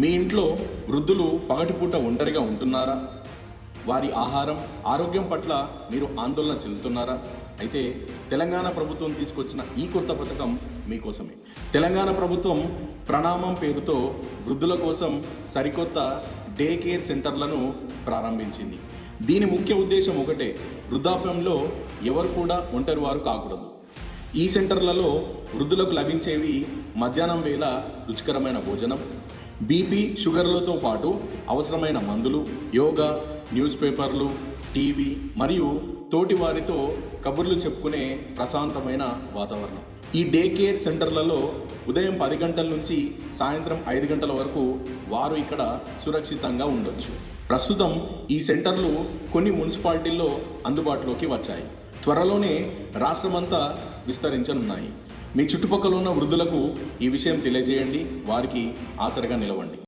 మీ ఇంట్లో వృద్ధులు పగటిపూట ఒంటరిగా ఉంటున్నారా? వారి ఆహారం, ఆరోగ్యం పట్ల మీరు ఆందోళన చెందుతున్నారా? అయితే తెలంగాణ ప్రభుత్వం తీసుకొచ్చిన ఈ కొత్త పథకం మీకోసమే. తెలంగాణ ప్రభుత్వం ప్రణామం పేరుతో వృద్ధుల కోసం సరికొత్త డే కేర్ సెంటర్లను ప్రారంభించింది. దీని ముఖ్య ఉద్దేశం ఒకటే, వృద్ధాప్యంలో ఎవరు కూడా ఒంటరి వారు కాకూడదు. ఈ సెంటర్లలో వృద్ధులకు లభించేవి మధ్యాహ్నం వేళ రుచికరమైన భోజనం, బీపీ, షుగర్లతో పాటు అవసరమైన మందులు, యోగా, న్యూస్ పేపర్లు, టీవీ మరియు తోటి వారితో కబుర్లు చెప్పుకునే ప్రశాంతమైన వాతావరణం. ఈ డే కేర్ సెంటర్లలో ఉదయం 10 గంటల నుంచి సాయంత్రం 5 గంటల వరకు వారు ఇక్కడ సురక్షితంగా ఉండొచ్చు. ప్రస్తుతం ఈ సెంటర్లు కొన్ని మున్సిపాలిటీల్లో అందుబాటులోకి వచ్చాయి. త్వరలోనే రాష్ట్రమంతా విస్తరించనున్నాయి. మీ చుట్టుపక్కల ఉన్న వృద్ధులకు ఈ విషయం తెలియజేయండి, వారికి ఆసరగా నిలవండి.